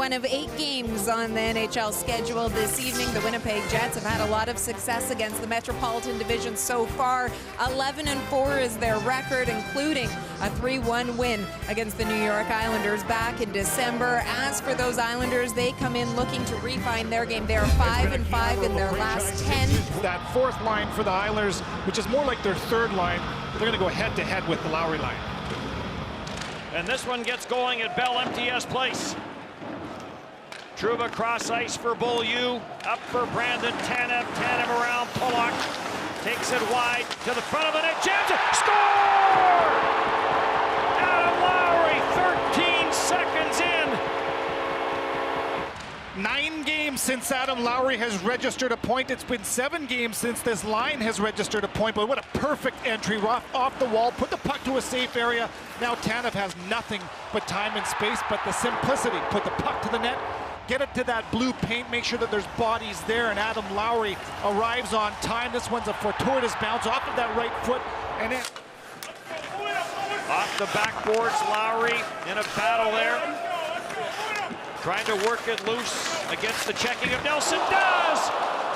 one of 8 games on the NHL schedule this evening. The Winnipeg Jets have had a lot of success against the Metropolitan Division so far. 11-4 is their record, including a 3-1 win against the New York Islanders back in December. As for those Islanders, they come in looking to refine their game. They are 5-5 in their last 10. That fourth line for the Islanders, which is more like their third line, they're going to go head-to-head with the Lowry line. And this one gets going at Bell MTS Place. Trouba cross ice for Beaulieu. Up for Brandon Tanev. Tanev around Pulock. Takes it wide to the front of the net. Jansen. Score! Adam Lowry, 13 seconds in. 9 games since Adam Lowry has registered a point. It's been 7 games since this line has registered a point, but what a perfect entry. Off the wall, put the puck to a safe area. Now Tanev has nothing but time and space, but the simplicity. Put the puck to the net, get it to that blue paint, make sure that there's bodies there, and Adam Lowry arrives on time. This one's a fortuitous bounce off of that right foot, and it... Off the backboards, Lowry in a battle there. Trying to work it loose against the checking of Nelson. Does!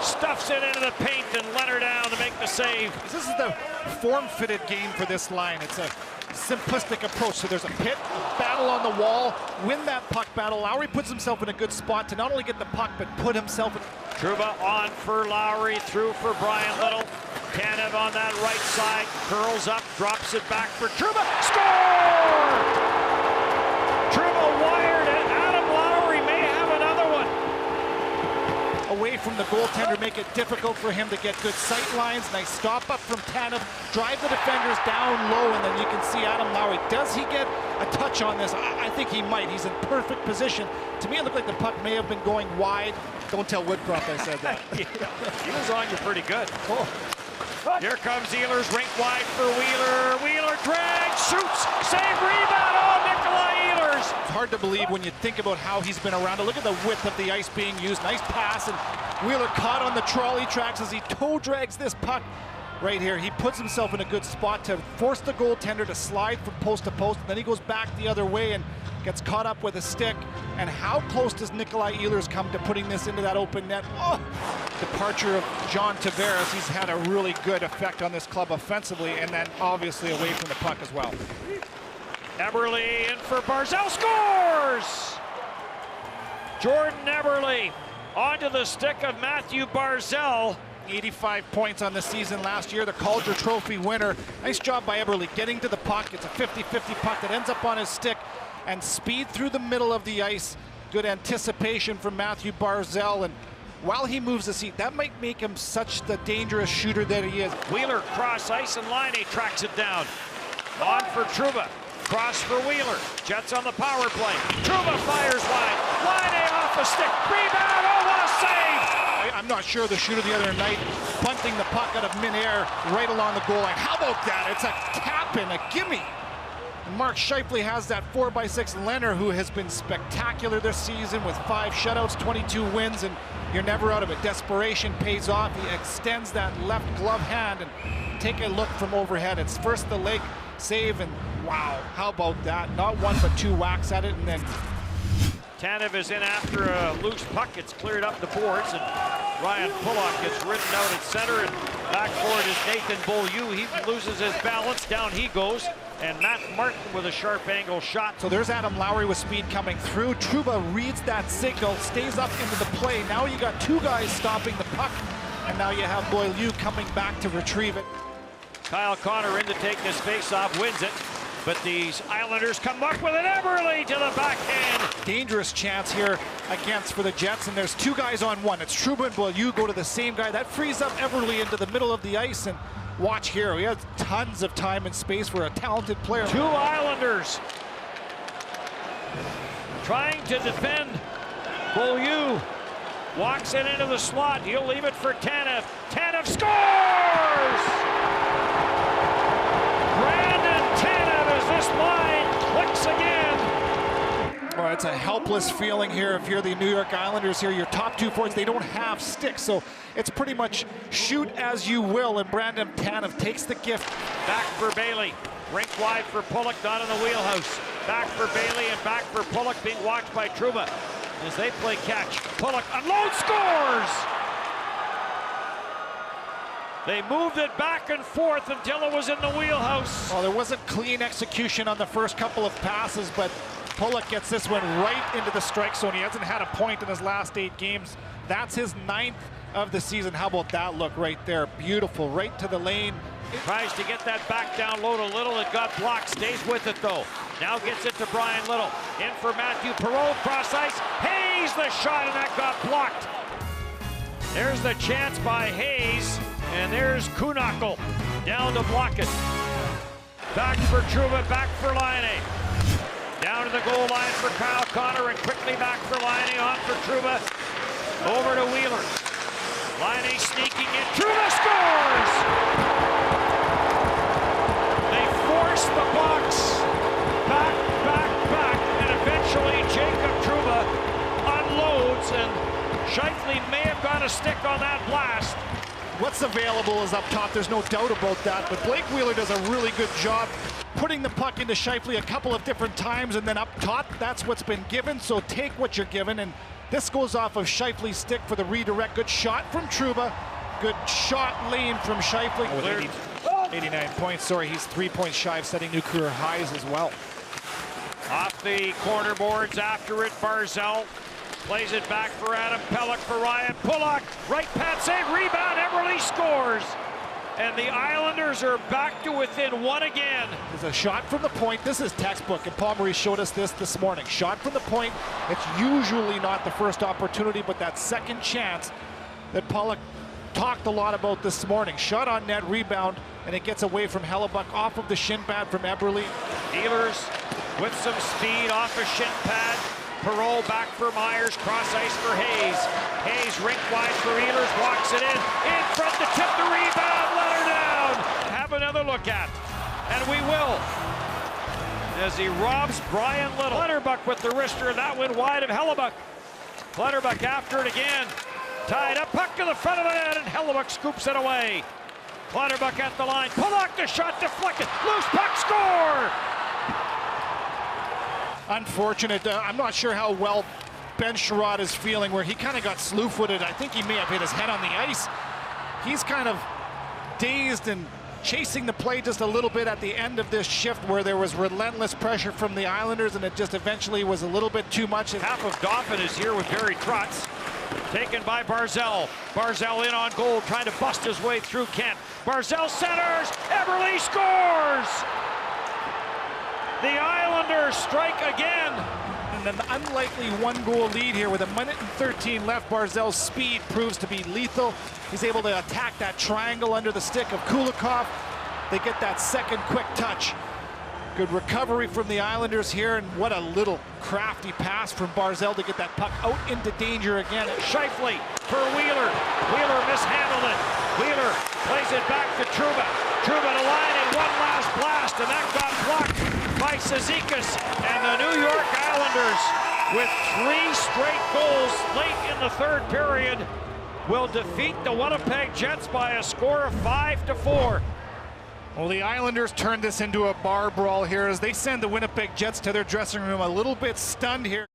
Stuffs it into the paint and let her down to make the save. This is the form-fitted game for this line. It's a simplistic approach. So there's a pit, a battle on the wall, win that puck battle. Lowry puts himself in a good spot to not only get the puck, but put himself in... Trouba on for Lowry, through for Brian Little. Tanev on that right side, curls up, drops it back for Trouba. Score! Trouba wired it. Adam Lowry may have another one. Away from the goaltender, make it difficult for him to get good sight lines. Nice stop up from Tanev, drive the defenders down low, and then you can see Adam Lowry. Does he get a touch on this? I think he might. He's in perfect position. To me, it looked like the puck may have been going wide. Don't tell Woodcroft I said that. He was on you pretty good. Oh. Here comes Ehlers, rink wide for Wheeler. Wheeler drags, shoots, save, rebound. Oh, Nikolai Ehlers. It's hard to believe when you think about how he's been around. Look at the width of the ice being used. Nice pass, and Wheeler caught on the trolley tracks as he toe drags this puck right here. He puts himself in a good spot to force the goaltender to slide from post to post, and then he goes back the other way and gets caught up with a stick. And how close does Nikolai Ehlers come to putting this into that open net? Oh! Departure of John Tavares. He's had a really good effect on this club offensively, and then obviously away from the puck as well. Eberle in for Barzal, scores! Jordan Eberle onto the stick of Matthew Barzal. 85 points on the season last year, the Calder Trophy winner. Nice job by Eberle getting to the puck. It's a 50-50 puck that ends up on his stick, and speed through the middle of the ice. Good anticipation from Matthew Barzal, and while he moves the seat, that might make him such the dangerous shooter that he is. Wheeler cross ice, and Laine tracks it down. On for Trouba. Cross for Wheeler. Jets on the power play. Trouba fires wide. Laine off the stick. Rebound. Oh, what a save! I'm not sure the shooter the other night bunting the puck out of midair right along the goal line. How about that? It's a tap in, a gimme. Mark Scheifele has that 4x6 Leonard, who has been spectacular this season with 5 shutouts, 22 wins, and you're never out of it. Desperation pays off. He extends that left glove hand, and take a look from overhead. It's first the leg save, and wow, how about that? Not 1 but 2 whacks at it, and then Tanev is in after a loose puck. It's cleared up the boards, and Ryan Pulock gets ridden out at center, and back forward is Nathan Beaulieu. He loses his balance. Down he goes, and Matt Martin with a sharp angle shot. So there's Adam Lowry with speed coming through. Trouba reads that signal, stays up into the play. Now you got 2 guys stopping the puck, and now you have Beaulieu coming back to retrieve it. Kyle Connor in to take this faceoff, wins it. But these Islanders come up with an Eberle to the backhand. Dangerous chance here against for the Jets, and there's 2 guys on 1. It's Trouba and Beaulieu go to the same guy. That frees up Eberle into the middle of the ice, and watch here. He has tons of time and space for a talented player. 2 Islanders trying to defend. Beaulieu walks it into the slot. He'll leave it for Tanev. Tanev scores! This line clicks again. Well, it's a helpless feeling here if you're the New York Islanders here. Your top 2 forwards, they don't have sticks, so it's pretty much shoot as you will, and Brandon Tanev takes the gift. Back for Bailey. Rink wide for Pulock, not in the wheelhouse. Back for Bailey and back for Pulock, being watched by Trouba. as they play catch. Pulock unloads, scores! They moved it back and forth until it was in the wheelhouse. Well, there wasn't clean execution on the first couple of passes, but Pulock gets this one right into the strike zone. He hasn't had a point in his last 8 games. That's his 9th of the season. How about that look right there? Beautiful, right to the lane. Tries to get that back down low to Little. It got blocked. Stays with it, though. Now gets it to Brian Little. In for Matthew Perreault. Cross ice. Hayes the shot, and that got blocked. There's the chance by Hayes. And there's Kuhnhackl down to block it. Back for Trouba, back for Laine. Down to the goal line for Kyle Connor, and quickly back for Laine, on for Trouba. Over to Wheeler. Laine sneaking in. Trouba scores! They force the box back, and eventually Jacob Trouba unloads, and Scheifele may have got a stick on that blast. What's available is up top, there's no doubt about that, but Blake Wheeler does a really good job putting the puck into Scheifele a couple of different times, and then up top, that's what's been given, so take what you're given, and this goes off of Scheifele's stick for the redirect. Good shot from Trouba, good shot lane from Scheifele. With 89 points, sorry, he's 3 points shy of setting new career highs as well. Off the corner boards after it, Barzal. Plays it back for Adam Pelech for Ryan Pulock. Right pad save, rebound, Eberle scores. And the Islanders are back to within 1 again. There's a shot from the point. This is textbook, and Paul Maurice showed us this morning. Shot from the point. It's usually not the first opportunity, but that second chance that Pulock talked a lot about this morning. Shot on net, rebound, and it gets away from Hellebuyck off of the shin pad from Eberle. Ehlers with some speed off a shin pad. Perreault back for Myers, cross ice for Hayes. Hayes rink wide for Ehlers, walks it in front to tip the rebound, let her down. Have another look at, and we will. As he robs Brian Little. Clutterbuck with the wrister, and that went wide of Hellebuyck. Clutterbuck after it again. Tied up, puck to the front of the net, and Hellebuyck scoops it away. Clutterbuck at the line, Pulock the shot deflected, loose puck, score! Unfortunate. I'm not sure how well Ben Sherrod is feeling, where he kind of got slew-footed. I think he may have hit his head on the ice. He's kind of dazed and chasing the play just a little bit at the end of this shift, where there was relentless pressure from the Islanders, and it just eventually was a little bit too much. Half of Dauphin is here with Barry Trotz. Taken by Barzal. Barzal in on goal, trying to bust his way through Kent. Barzal centers, Eberle scores! The Islanders strike again. And an unlikely 1-goal lead here with 1:13 left. Barzal's speed proves to be lethal. He's able to attack that triangle under the stick of Kulikov. They get that second quick touch. Good recovery from the Islanders here, and what a little crafty pass from Barzal to get that puck out into danger again. Scheifele for Wheeler. Wheeler mishandled it. Wheeler plays it back to Trouba. Trouba to line in one last blast, and that got blocked by Cizikas, and the New York Islanders, with 3 straight goals late in the third period, will defeat the Winnipeg Jets by a score of 5-4. Well, the Islanders turned this into a bar brawl here as they send the Winnipeg Jets to their dressing room a little bit stunned here.